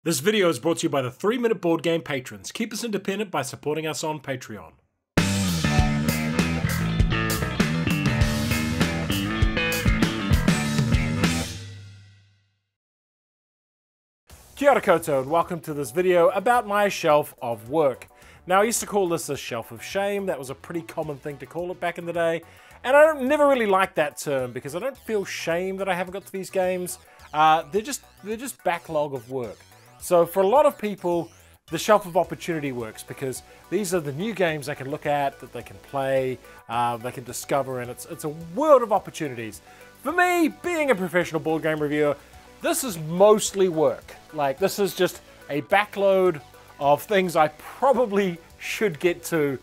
This video is brought to you by the 3-Minute Board Game patrons. Keep us independent by supporting us on Patreon. Kia ora koutou, and welcome to this video about my shelf of work. Now, I used to call this a shelf of shame. That was a pretty common thing to call it back in the day. And I never really liked that term because I don't feel shame that I haven't got to these games. They're just backlog of work. So for a lot of people, the shelf of opportunity works because these are the new games they can look at, that they can play, they can discover, and it's a world of opportunities. For me, being a professional board game reviewer, this is mostly work. Like, this is just a backload of things I probably should get to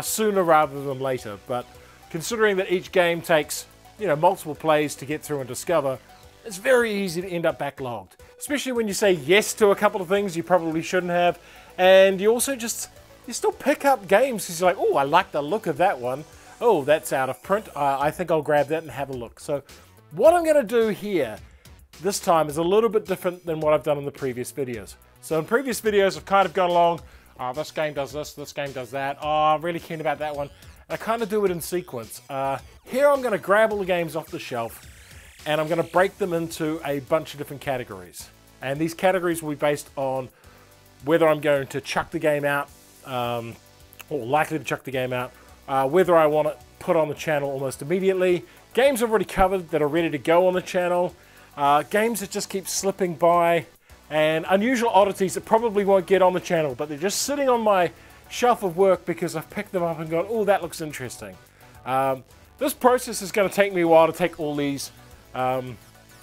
sooner rather than later. But considering that each game takes, multiple plays to get through and discover, it's very easy to end up backlogged. Especially when you say yes to a couple of things you probably shouldn't have. And you also you still pick up games because you're like, oh, I like the look of that one. Oh, that's out of print. I think I'll grab that and have a look. So what I'm going to do here this time is a little bit different than what I've done in the previous videos. So in previous videos, I've kind of gone along, this game does this game does that. Oh, I'm really keen about that one. And I kind of do it in sequence. Here I'm going to grab all the games off the shelf and I'm going to break them into a bunch of different categories. And these categories will be based on whether I'm going to chuck the game out, or likely to chuck the game out, whether I want it put on the channel almost immediately, games I've already covered that are ready to go on the channel, games that just keep slipping by, and unusual oddities that probably won't get on the channel, but they're just sitting on my shelf of work because I've picked them up and gone, oh, that looks interesting. This process is going to take me a while to take all these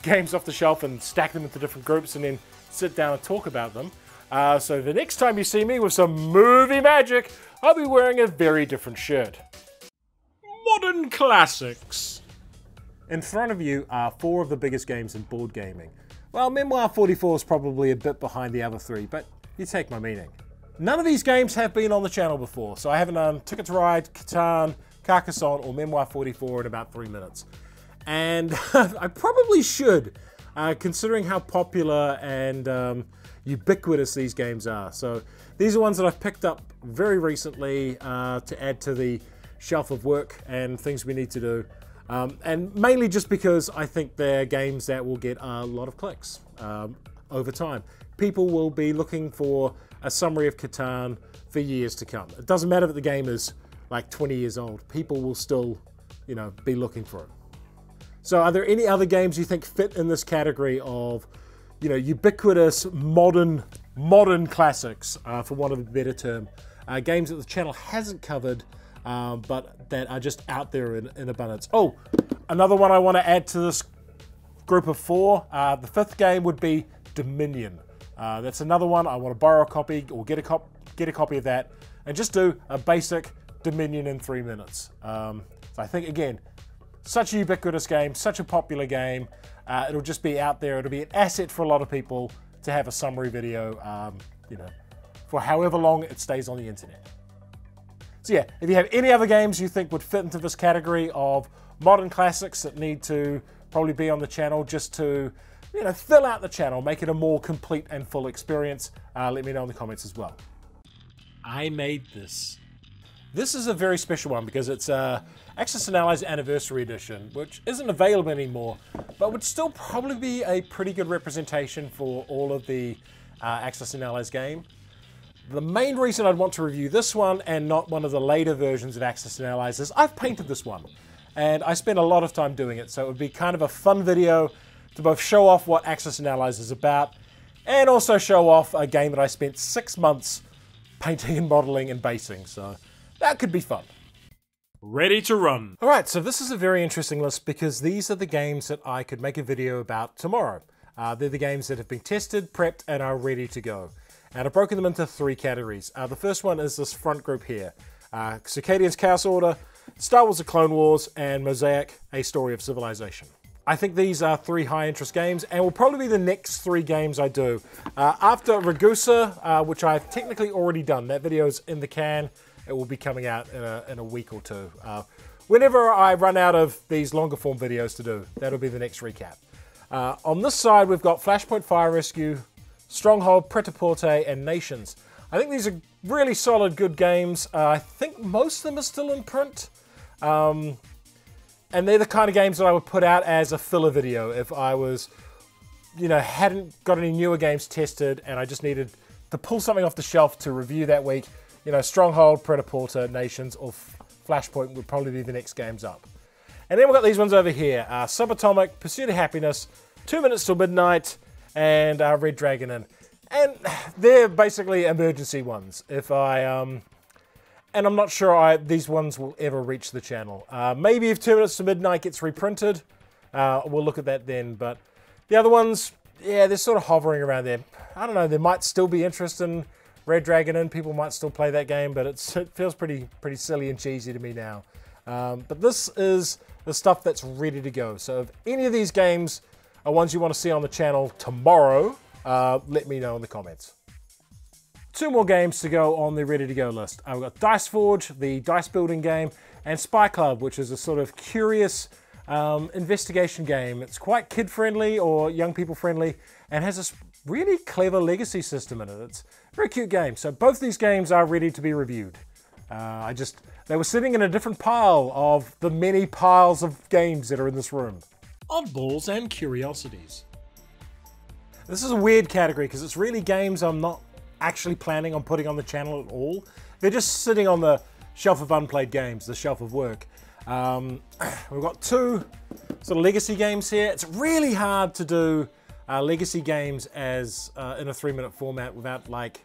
games off the shelf and stack them into different groups and then sit down and talk about them. So the next time you see me with some movie magic, I'll be wearing a very different shirt. Modern classics. In front of you are 4 of the biggest games in board gaming. Well, Memoir 44 is probably a bit behind the other 3, but you take my meaning. None of these games have been on the channel before, so I haven't done Ticket to Ride, Catan, Carcassonne, or Memoir 44 in about 3 minutes. And I probably should, considering how popular and ubiquitous these games are. So these are ones that I've picked up very recently to add to the shelf of work and things we need to do. And mainly just because I think they're games that will get a lot of clicks over time. People will be looking for a summary of Catan for years to come. It doesn't matter that the game is like 20 years old. People will still, be looking for it. So are there any other games you think fit in this category of, ubiquitous modern classics, for want of a better term, games that the channel hasn't covered, but that are just out there in abundance? Oh, another one I want to add to this group of 4. The 5th game would be Dominion. That's another one. I want to borrow a copy or get a copy of that and just do a basic Dominion in 3 minutes. So I think, again, such a ubiquitous game, such a popular game. It'll just be out there. It'll be an asset for a lot of people to have a summary video, for however long it stays on the internet. So yeah, if you have any other games you think would fit into this category of modern classics that need to probably be on the channel just to, fill out the channel, make it a more complete and full experience, let me know in the comments as well. I made this. This is a very special one because it's Axis and Allies Anniversary Edition, which isn't available anymore, but would still probably be a pretty good representation for all of the Axis and Allies game. The main reason I'd want to review this one and not one of the later versions of Axis and Allies is I've painted this one, and I spent a lot of time doing it, so it would be kind of a fun video to both show off what Axis and Allies is about, and also show off a game that I spent 6 months painting and modeling and basing, so that could be fun. Ready to run. Alright, so this is a very interesting list because these are the games that I could make a video about tomorrow. They're the games that have been tested, prepped, and are ready to go. And I've broken them into 3 categories. The first one is this front group here. Circadian's Chaos Order, Star Wars The Clone Wars, and Mosaic, A Story of Civilization. I think these are 3 high interest games and will probably be the next 3 games I do. After Ragusa, which I've technically already done, that video is in the can. It will be coming out in a week or 2. Whenever I run out of these longer form videos to do, that'll be the next recap. On this side, we've got Flashpoint Fire Rescue, Stronghold, Pret-a-Porter, and Nations. I think these are really solid, good games. I think most of them are still in print. And they're the kind of games that I would put out as a filler video if I was, you know, hadn't got any newer games tested and I just needed to pull something off the shelf to review that week. You know, Stronghold, Pret-a-Porter, Nations, or Flashpoint would probably be the next games up. And then we've got these ones over here. Subatomic, Pursuit of Happiness, 2 Minutes Till Midnight, and Red Dragon Inn. And they're basically emergency ones. If I, and I'm not sure these ones will ever reach the channel. Maybe if 2 Minutes to Midnight gets reprinted, we'll look at that then. But the other ones, yeah, they're sort of hovering around there. I don't know, there might still be interest in Red Dragon Inn. People might still play that game, but it feels pretty silly and cheesy to me now. But this is the stuff that's ready to go. So if any of these games are ones you want to see on the channel tomorrow, let me know in the comments. 2 more games to go on the ready to go list. We've got Dice Forge, the dice building game, and Spy Club, which is a sort of curious investigation game. It's quite kid friendly or young people friendly and has this really clever legacy system in it. It's a very cute game. So both these games are ready to be reviewed. They were sitting in a different pile of the many piles of games that are in this room. Oddballs and curiosities. This is a weird category because it's really games I'm not actually planning on putting on the channel at all. They're just sitting on the shelf of unplayed games, the shelf of work. We've got 2 sort of legacy games here. It's really hard to do legacy games as in a 3-minute format without like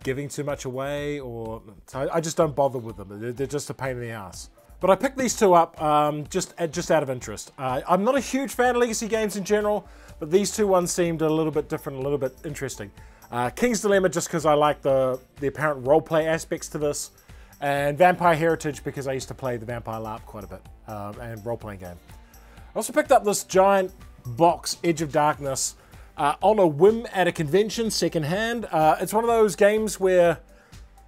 giving too much away, or so I just don't bother with them. They're just a pain in the ass. But I picked these 2 up just out of interest. I'm not a huge fan of legacy games in general, but these 2 ones seemed a little bit different, a little bit interesting. King's Dilemma, just because I like the apparent roleplay aspects to this, and Vampire Heritage because I used to play the Vampire LARP quite a bit, and role-playing game. I also picked up this giant box, Edge of Darkness, on a whim at a convention, secondhand. It's one of those games where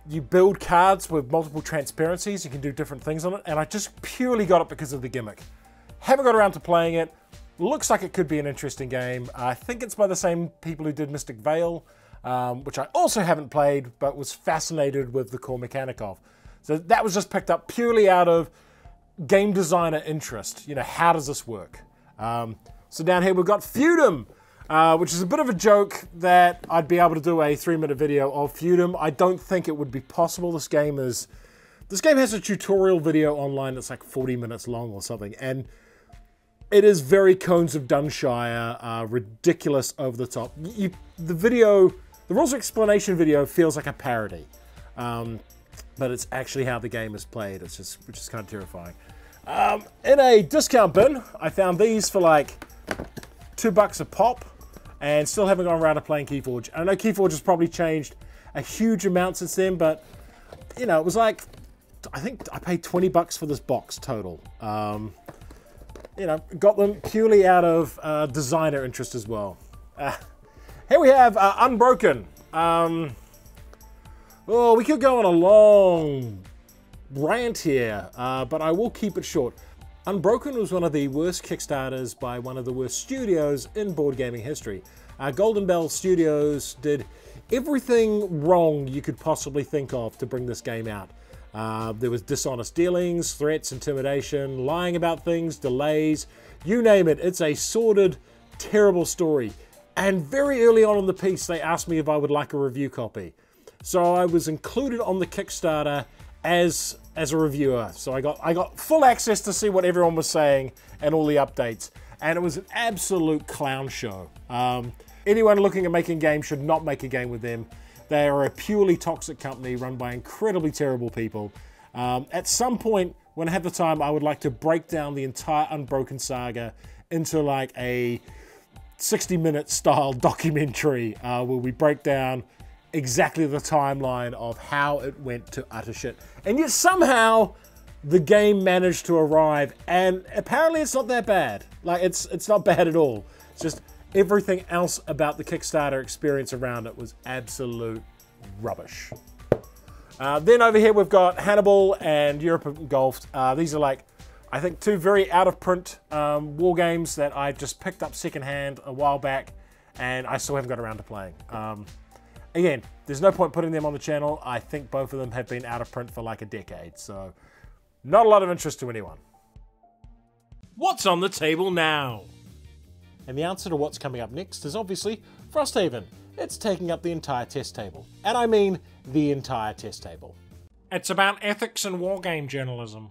you build cards with multiple transparencies, you can do different things on it, and I just purely got it because of the gimmick. Haven't got around to playing it. Looks like it could be an interesting game. I think it's by the same people who did Mystic Vale, which I also haven't played, but was fascinated with the core mechanic of. So that was just picked up purely out of game designer interest. You know, how does this work? So down here we've got Feudum, which is a bit of a joke that I'd be able to do a 3-minute video of Feudum. I don't think it would be possible. This game has a tutorial video online that's like 40 minutes long or something, and it is very Cones of Dunshire, ridiculous, over the top. The rules explanation video feels like a parody, but it's actually how the game is played. Which is kind of terrifying. In a discount bin, I found these for like $2 a pop, and still haven't gone around to playing Keyforge. I know Keyforge has probably changed a huge amount since then, but you know, it was like, I think I paid $20 for this box total. You know, got them purely out of designer interest as well. Here we have Unbroken. Oh, we could go on a long rant here, but I will keep it short. Unbroken was one of the worst Kickstarters by one of the worst studios in board gaming history. Golden Bell Studios did everything wrong you could possibly think of to bring this game out. There was dishonest dealings, threats, intimidation, lying about things, delays, you name it. It's a sordid, terrible story. And very early on in the piece, they asked me if I would like a review copy. So I was included on the Kickstarter as a reviewer. So I got full access to see what everyone was saying and all the updates. And it was an absolute clown show. Anyone looking at making games should not make a game with them. They are a purely toxic company run by incredibly terrible people. At some point, when I have the time, I would like to break down the entire Unbroken saga into like a 60-minute style documentary where we break down exactly the timeline of how it went to utter shit. And yet somehow the game managed to arrive, and apparently it's not that bad. Like, it's not bad at all. It's just everything else about the Kickstarter experience around it was absolute rubbish. Then over here we've got Hannibal and Europe Engulfed. These are like, I think, 2 very out of print war games that I just picked up secondhand a while back and I still haven't got around to playing. Again, there's no point putting them on the channel. I think both of them have been out of print for like a decade, so not a lot of interest to anyone. What's on the table now? And the answer to what's coming up next is obviously Frosthaven. It's taking up the entire test table. And I mean the entire test table. It's about ethics and wargame journalism.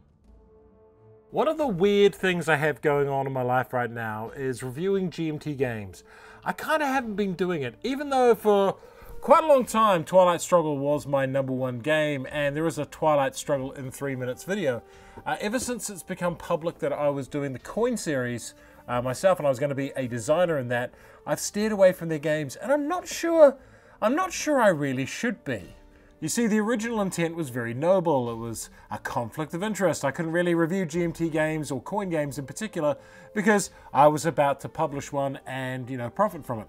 One of the weird things I have going on in my life right now is reviewing GMT games. I kind of haven't been doing it, even though for quite a long time Twilight Struggle was my #1 game, and there is a Twilight Struggle in 3 minutes video. Ever since it's become public that I was doing the Coin series myself and I was going to be a designer in that, I've steered away from their games, and I'm not sure I really should be. You see, the original intent was very noble. It was a conflict of interest. I couldn't really review GMT games or coin games in particular because I was about to publish one and, you know, profit from it.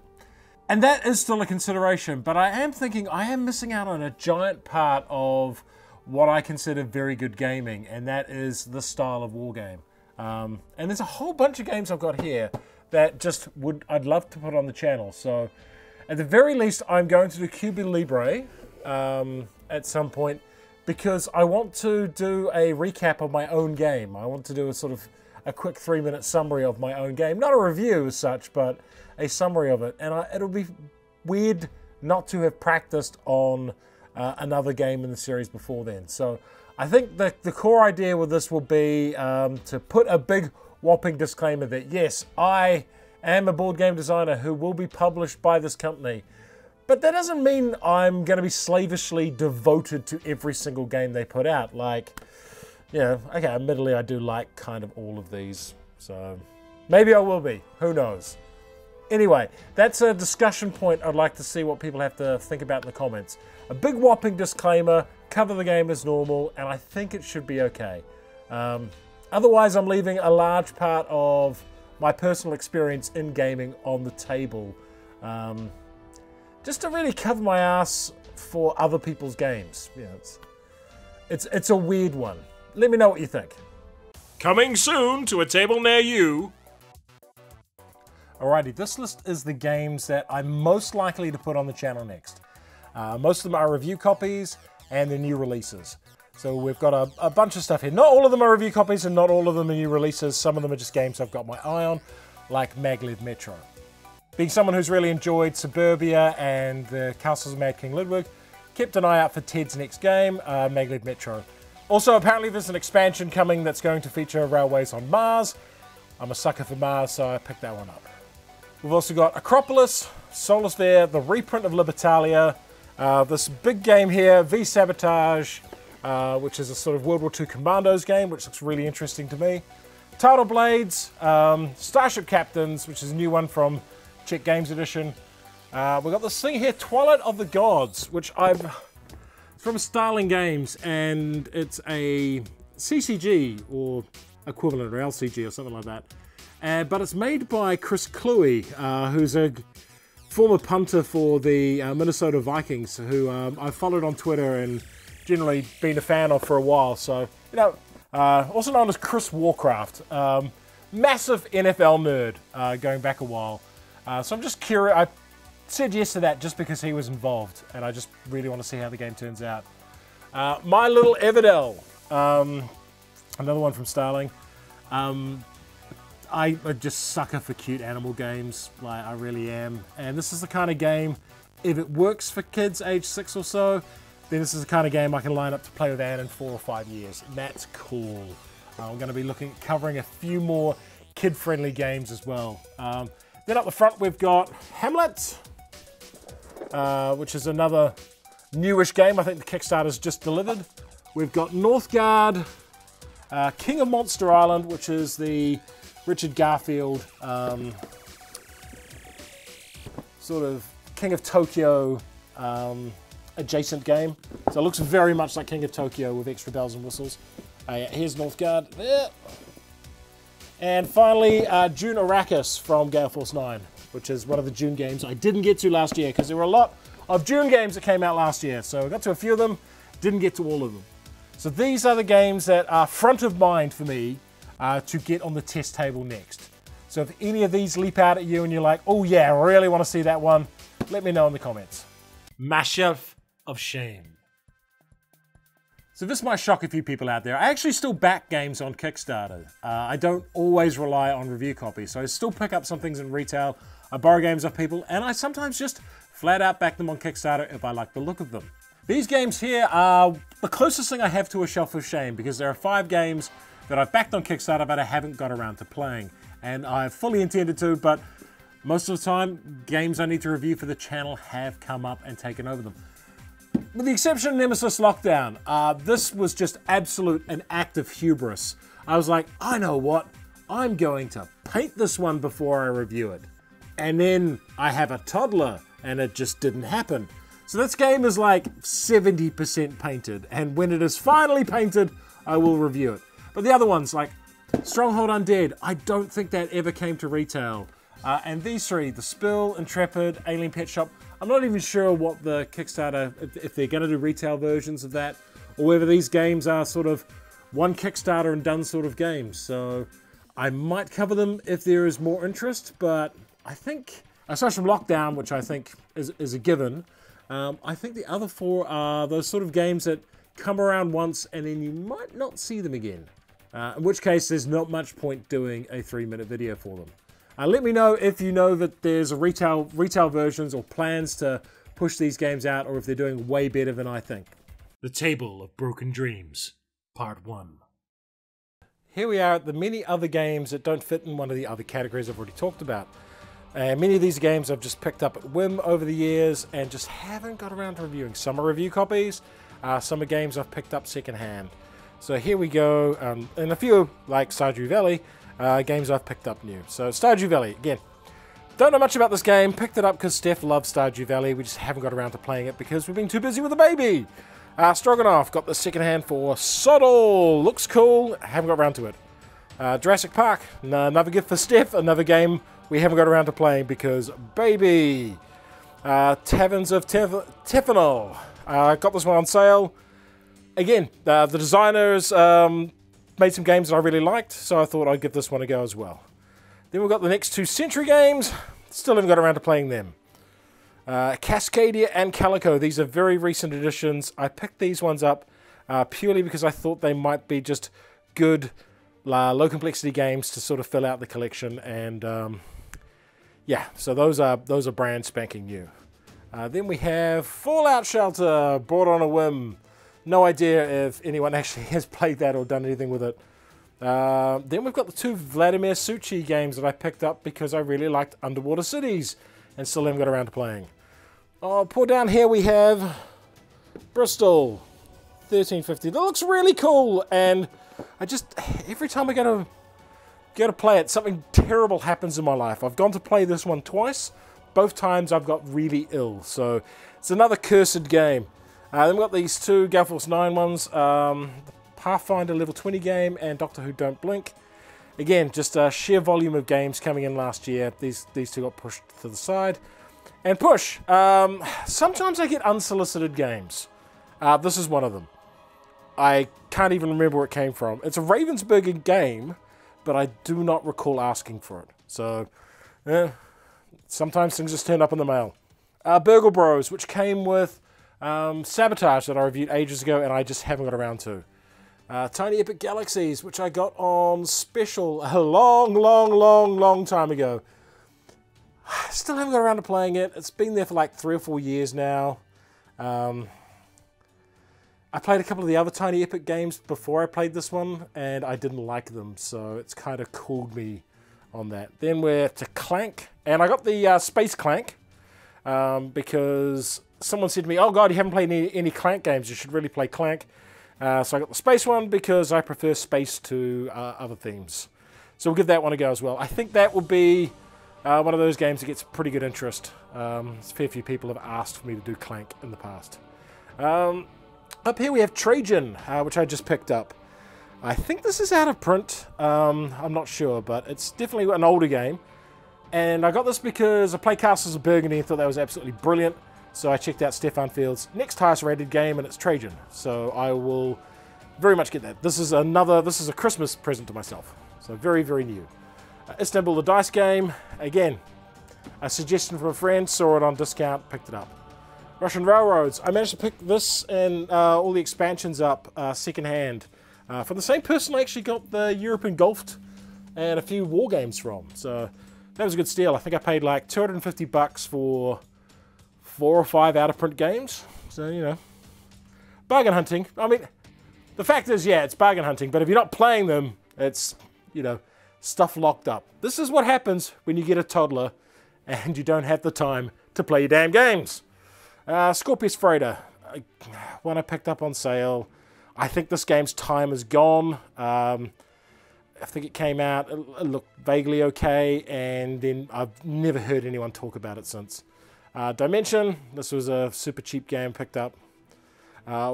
And that is still a consideration, but I am thinking I am missing out on a giant part of what I consider very good gaming, and that is this style of wargame. And there's a whole bunch of games I've got here that just I'd love to put on the channel. So at the very least, I'm going to do Cuba Libre at some point because I want to do a recap of my own game. I want to do a sort of a quick 3-minute summary of my own game. Not a review as such, but a summary of it. And it'll be weird not to have practiced on another game in the series before then. So I think that the core idea with this will be to put a big whopping disclaimer that yes, I am a board game designer who will be published by this company. But that doesn't mean I'm going to be slavishly devoted to every single game they put out. Like, you know, okay, admittedly I do like kind of all of these. So maybe I will be. Who knows? Anyway, that's a discussion point I'd like to see what people have to think about in the comments. A big whopping disclaimer, cover the game as normal, and I think it should be okay. Otherwise, I'm leaving a large part of my personal experience in gaming on the table. Just to really cover my ass for other people's games. You know, it's a weird one. Let me know what you think. Coming soon to a table near you. Alrighty, this list is the games that I'm most likely to put on the channel next. Most of them are review copies and the new releases. So we've got a bunch of stuff here. Not all of them are review copies and not all of them are new releases. Some of them are just games I've got my eye on, like Maglev Metro. Being someone who's really enjoyed Suburbia and the Castles of Mad King Ludwig, kept an eye out for Ted's next game, Maglev Metro. Also, apparently there's an expansion coming that's going to feature Railways on Mars. I'm a sucker for Mars, so I picked that one up. We've also got Acropolis, Solasphere, the reprint of Libertalia, this big game here, V-Sabotage, which is a sort of World War II Commandos game, which looks really interesting to me. Tidal Blades, Starship Captains, which is a new one from Czech Games Edition. We've got this thing here, Twilight of the Gods, which it's from Starling Games, and it's a CCG, or equivalent, or LCG, or something like that. But it's made by Chris Cluey, who's a former punter for the Minnesota Vikings, who I've followed on Twitter and generally been a fan of for a while. So, you know, also known as Chris Warcraft. Massive NFL nerd, going back a while. So I'm just curious. I said yes to that just because he was involved, and I just really want to see how the game turns out. My Little Everdell, another one from Starling. I just sucker for cute animal games, like I really am. And this is the kind of game, if it works for kids age 6 or so, then this is the kind of game I can line up to play with Anne in 4 or 5 years. And that's cool. I'm going to be covering a few more kid-friendly games as well. Then up the front we've got Hamlet, which is another newish game. I think the Kickstarter's just delivered. We've got Northgard, King of Monster Island, which is the Richard Garfield sort of King of Tokyo adjacent game. So it looks very much like King of Tokyo with extra bells and whistles. Here's Northgard. There. And finally, June Arrakis from Gale Force 9, which is one of the June games I didn't get to last year because there were a lot of June games that came out last year. So I got to a few of them, didn't get to all of them. So these are the games that are front of mind for me to get on the test table next. So if any of these leap out at you and you're like, oh yeah, I really want to see that one, let me know in the comments. My shelf of shame. So this might shock a few people out there. I actually still back games on Kickstarter. I don't always rely on review copies, so I still pick up some things in retail. I borrow games off people, and I sometimes just flat out back them on Kickstarter if I like the look of them. These games here are the closest thing I have to a shelf of shame, because there are 5 games that I've backed on Kickstarter but I haven't got around to playing. And I fully intended to, but most of the time, games I need to review for the channel have come up and taken over them. With the exception of Nemesis Lockdown, this was just an act of hubris. I was like, I know what, I'm going to paint this one before I review it. And then I have a toddler, and it just didn't happen. So this game is like 70% painted, and when it is finally painted, I will review it. But the other ones, like Stronghold Undead, I don't think that ever came to retail. And these 3, The Spill, Intrepid, Alien Pet Shop, I'm not even sure what the Kickstarter, if they're going to do retail versions of that, or whether these games are sort of one Kickstarter and done sort of games. So I might cover them if there is more interest, but I think, aside from Lockdown, which I think is a given, I think the other 4 are those sort of games that come around once and then you might not see them again. In which case, there's not much point doing a 3-minute video for them. Let me know if you know that there's a retail versions or plans to push these games out, or if they're doing way better than I think. The Table of Broken Dreams, Part 1. Here we are at the many other games that don't fit in one of the other categories I've already talked about. Many of these games I've just picked up at whim over the years and just haven't got around to reviewing. Some are review copies, some are games I've picked up secondhand. So here we go, and a few, like Stardew Valley, games I've picked up new. So Stardew Valley, again, don't know much about this game, picked it up because Steph loves Stardew Valley, we just haven't got around to playing it because we've been too busy with the baby. Stroganoff, got the secondhand for Soddle, looks cool, haven't got around to it. Jurassic Park, another gift for Steph, another game we haven't got around to playing because baby. Taverns of Tefenol, got this one on sale. Again, the designers made some games that I really liked, so I thought I'd give this one a go as well. Then we've got the next 2 Century games, still haven't got around to playing them. Cascadia and Calico, these are very recent additions. I picked these ones up purely because I thought they might be just good, low complexity games to sort of fill out the collection, and yeah, so those are brand spanking new. Then we have Fallout Shelter, bought on a whim. No idea if anyone actually has played that or done anything with it. Then we've got the 2 Vladimir Suchi games that I picked up because I really liked Underwater Cities and still haven't got around to playing. Oh, poor down here we have Bristol 1350. That looks really cool, and I just, every time I go to play it, something terrible happens in my life. I've gone to play this one twice. Both times I've got really ill, so it's another cursed game. Then we've got these 2 Gale Force 9 ones, the Pathfinder Level 20 game and Doctor Who Don't Blink. Again, just a sheer volume of games coming in last year. These 2 got pushed to the side. And push, sometimes I get unsolicited games. This is one of them. I can't even remember where it came from. It's a Ravensburger game, but I do not recall asking for it. So, sometimes things just turn up in the mail. Burgle Bros, which came with Sabotage that I reviewed ages ago and I just haven't got around to. Tiny Epic Galaxies, which I got on special a long time ago. Still haven't got around to playing it. It's been there for like 3 or 4 years now. I played a couple of the other Tiny Epic games before I played this one, and I didn't like them, so it's kind of cooled me on that. Then we're to Clank, and I got the Space Clank because someone said to me, oh god, you haven't played any Clank games, you should really play Clank. So I got the Space one because I prefer space to other themes. So we'll give that one a go as well. I think that will be one of those games that gets pretty good interest. A fair few people have asked for me to do Clank in the past. Up here we have Trajan, which I just picked up. I think this is out of print. I'm not sure, but it's definitely an older game. And I got this because I play Castles of Burgundy and thought that was absolutely brilliant. So I checked out Stefan Field's next highest rated game, and it's Trajan. So I will very much get that. This is a Christmas present to myself. So very, very new. Istanbul, the dice game. Again, a suggestion from a friend, saw it on discount, picked it up. Russian Railroads. I managed to pick this and all the expansions up secondhand from the same person I actually got the Europe Engulfed and a few war games from. So that was a good steal. I think I paid like 250 bucks for 4 or 5 out-of-print games. So, you know, bargain hunting. I mean, the fact is, yeah, it's bargain hunting, but if you're not playing them, it's, you know, stuff locked up. This is what happens when you get a toddler and you don't have the time to play your damn games. Scorpius Freighter, one I picked up on sale. I think this game's time is gone. I think it came out, it looked vaguely okay, and then I've never heard anyone talk about it since. Dimension, this was a super cheap game picked up.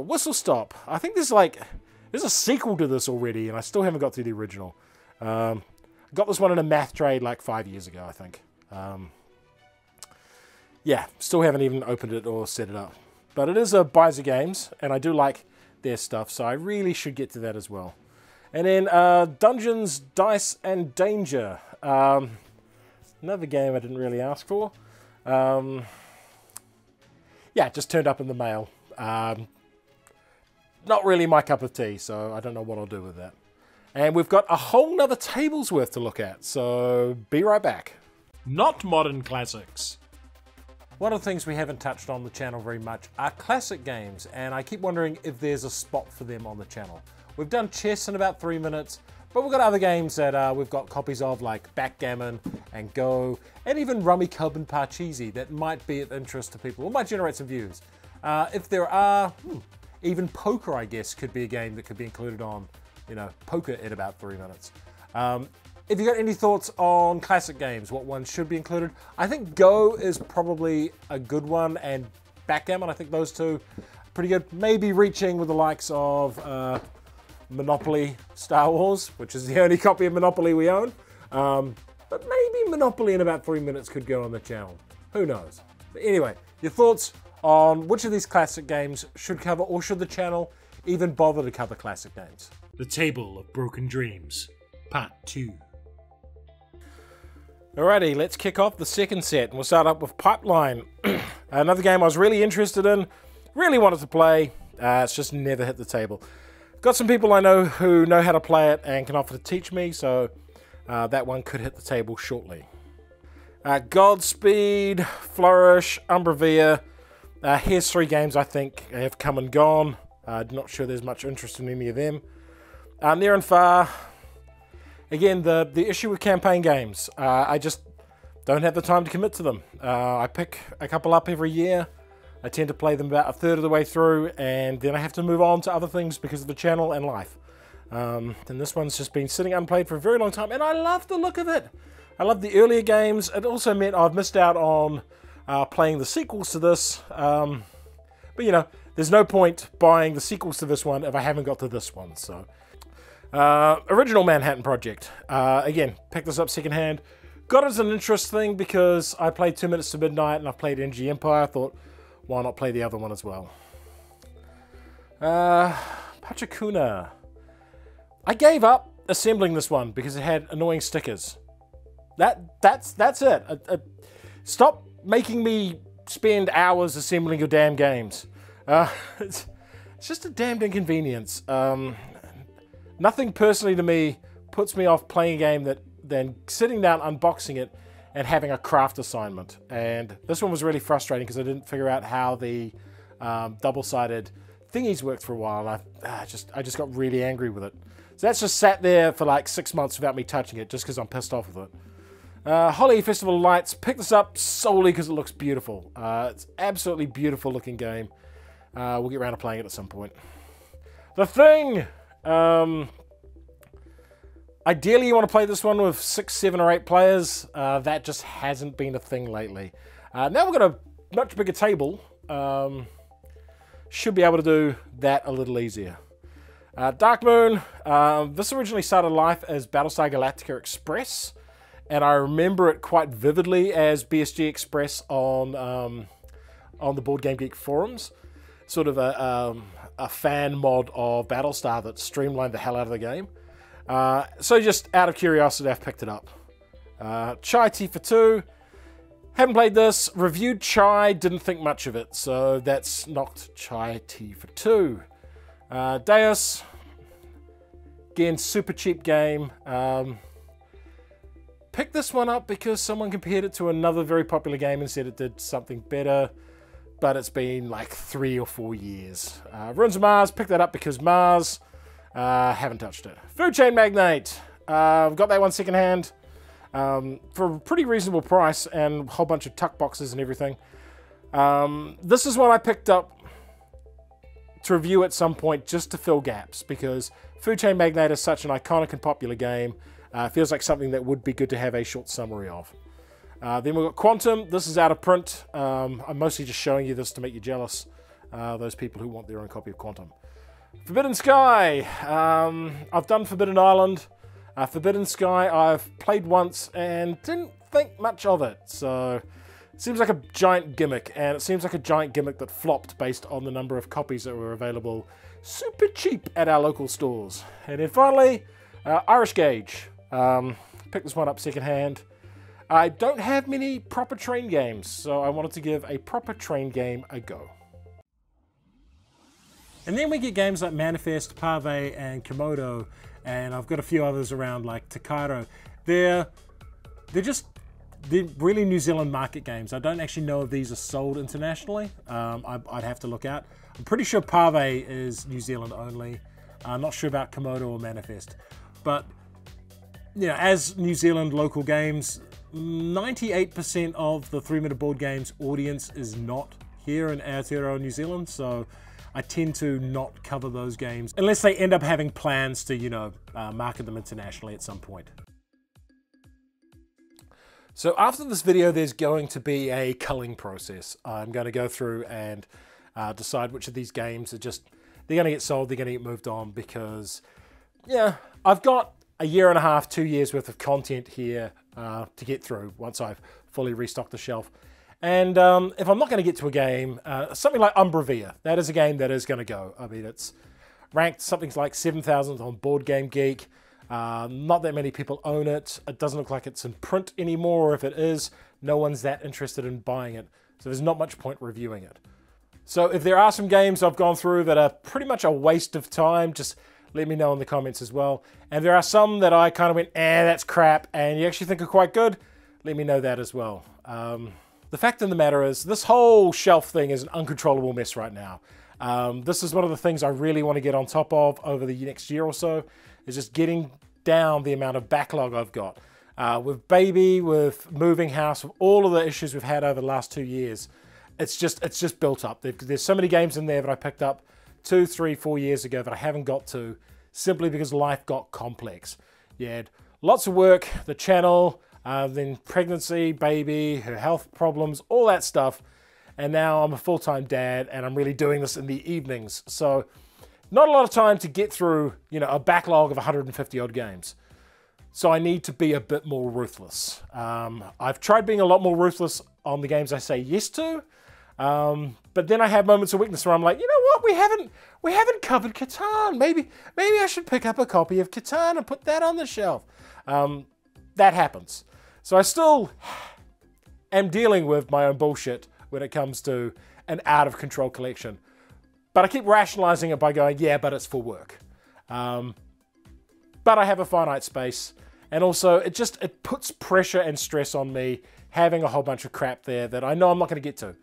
Whistle Stop, I think there's a sequel to this already, and I still haven't got through the original. Got this one in a math trade like 5 years ago, I think. Yeah, still haven't even opened it or set it up. But it is a Bizer Games, and I do like their stuff, so I really should get to that as well. And then Dungeons, Dice, and Danger. Another game I didn't really ask for. Yeah, it just turned up in the mail. Not really my cup of tea, so I don't know what I'll do with that. And we've got a whole nother table's worth to look at, so be right back. Not modern classics. One of the things we haven't touched on the channel very much are classic games, and I keep wondering if there's a spot for them on the channel. We've done chess in about 3 minutes, but we've got other games that we've got copies of, like Backgammon and Go, and even Rummy Cub and Parcheesi that might be of interest to people, or might generate some views. If there are, even poker, I guess, could be a game that could be included on, you know, poker in about 3 minutes. If you got any thoughts on classic games, what ones should be included? I think Go is probably a good one, and Backgammon, I think those two are pretty good. Maybe reaching with the likes of Monopoly Star Wars, which is the only copy of Monopoly we own. But maybe Monopoly in about 3 minutes could go on the channel. Who knows? But anyway, your thoughts on which of these classic games should cover, or should the channel even bother to cover classic games? The Table of Broken Dreams, Part 2. Alrighty, let's kick off the second set, and we'll start up with Pipeline. Another game I was really interested in, really wanted to play, it's just never hit the table. Got some people I know who know how to play it and can offer to teach me, so that one could hit the table shortly. Godspeed, Flourish, Umbravia. Here's 3 games I think have come and gone. Not sure there's much interest in any of them. Near and Far. Again, the issue with campaign games, I just don't have the time to commit to them. I pick a couple up every year. I tend to play them about a third of the way through, and then I have to move on to other things because of the channel and life. And this one's just been sitting unplayed for a very long time, and I love the look of it. I love the earlier games. It also meant I've missed out on playing the sequels to this. But you know, there's no point buying the sequels to this one if I haven't got to this one, so... Original Manhattan Project. Again, picked this up secondhand. Got it as an interest thing because I played 2 Minutes to Midnight and I played Energy Empire. I thought, why not play the other one as well? Pachacuna. I gave up assembling this one because it had annoying stickers. That's it. Stop making me spend hours assembling your damn games. It's just a damned inconvenience. Nothing personally to me puts me off playing a game than sitting down, unboxing it, and having a craft assignment. And this one was really frustrating because I didn't figure out how the double-sided thingies worked for a while, and I just got really angry with it. So that's just sat there for like 6 months without me touching it, just because I'm pissed off with it. Holly Festival of Lights, picked this up solely because it looks beautiful. It's absolutely beautiful looking game. We'll get around to playing it at some point. The Thing! Ideally you want to play this one with 6, 7, or 8 players. That just hasn't been a thing lately. Now we've got a much bigger table. Should be able to do that a little easier. Dark Moon. This originally started life as Battlestar Galactica Express, and I remember it quite vividly as BSG Express on the Board Game Geek forums. Sort of a fan mod of Battlestar that streamlined the hell out of the game. So just out of curiosity, I've picked it up. Chai Tea for 2. Haven't played this. Reviewed Chai, didn't think much of it, so that's knocked Chai Tea for 2. Deus, again, super cheap game. Picked this one up because someone compared it to another very popular game and said it did something better, but it's been like 3 or 4 years. Ruins of Mars, picked that up because Mars, haven't touched it. Food Chain Magnate, got that one secondhand for a pretty reasonable price and a whole bunch of tuck boxes and everything. This is one I picked up to review at some point just to fill gaps, because Food Chain Magnate is such an iconic and popular game. Feels like something that would be good to have a short summary of. Then we've got Quantum. This is out of print. I'm mostly just showing you this to make you jealous, those people who want their own copy of Quantum. Forbidden Sky. I've done Forbidden Island. Forbidden Sky I've played once and didn't think much of it. So it seems like a giant gimmick, and it seems like a giant gimmick that flopped based on the number of copies that were available super cheap at our local stores. And then finally, Irish Gauge. Picked this one up secondhand. I don't have many proper train games, so I wanted to give a proper train game a go. And then we get games like Manifest, Pave, and Komodo, and I've got a few others around like Takaro. They're really New Zealand market games. I don't actually know if these are sold internationally. I'd have to look out. I'm pretty sure Pave is New Zealand only. I'm not sure about Komodo or Manifest, but you know, as New Zealand local games, 98% of the 3-minute board games audience is not here in Aotearoa, New Zealand, so I tend to not cover those games unless they end up having plans to, you know, market them internationally at some point. So after this video, there's going to be a culling process. I'm going to go through and decide which of these games are just, they're going to get sold, they're going to get moved on, because, yeah, I've got a year and a half, 2 years worth of content here to get through once I've fully restocked the shelf. And if I'm not going to get to a game, something like Umbravia, that is a game that is going to go. I mean, it's ranked something like 7,000 on Board Game Geek. Not that many people own it. It doesn't look like it's in print anymore, or if it is, no one's that interested in buying it. So there's not much point reviewing it. So if there are some games I've gone through that are pretty much a waste of time, just let me know in the comments as well. And there are some that I kind of went, that's crap, and you actually think are quite good, let me know that as well. The fact of the matter is, this whole shelf thing is an uncontrollable mess right now. This is one of the things I really want to get on top of over the next year or so, is just getting down the amount of backlog I've got. With baby, with moving house, with all of the issues we've had over the last 2 years, it's just built up. There's so many games in there that I picked up 2, 3, 4 years ago that I haven't got to, simply because life got complex. You had lots of work, the channel, then pregnancy, baby, her health problems, all that stuff. And now I'm a full-time dad, and I'm really doing this in the evenings. So not a lot of time to get through, you know, a backlog of 150 odd games. So I need to be a bit more ruthless. I've tried being a lot more ruthless on the games I say yes to. But then I have moments of weakness where I'm like, you know what, we haven't covered Catan. Maybe I should pick up a copy of Catan and put that on the shelf. That happens. So I still am dealing with my own bullshit when it comes to an out of control collection. But I keep rationalizing it by going, yeah, but it's for work. But I have a finite space, and also it puts pressure and stress on me having a whole bunch of crap there that I know I'm not going to get to.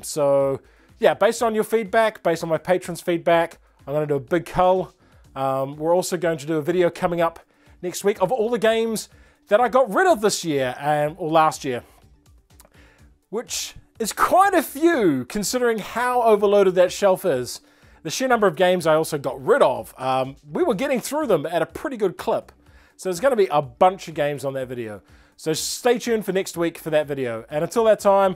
So yeah, based on your feedback, based on my patrons' feedback, I'm going to do a big cull. We're also going to do a video coming up next week of all the games that I got rid of this year, or last year, which is quite a few considering how overloaded that shelf is. The sheer number of games I also got rid of, we were getting through them at a pretty good clip. So there's going to be a bunch of games on that video. So stay tuned for next week for that video. And until that time,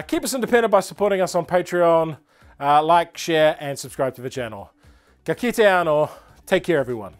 keep us independent by supporting us on Patreon. Like, share, and subscribe to the channel. Ka kite anō. Take care, everyone.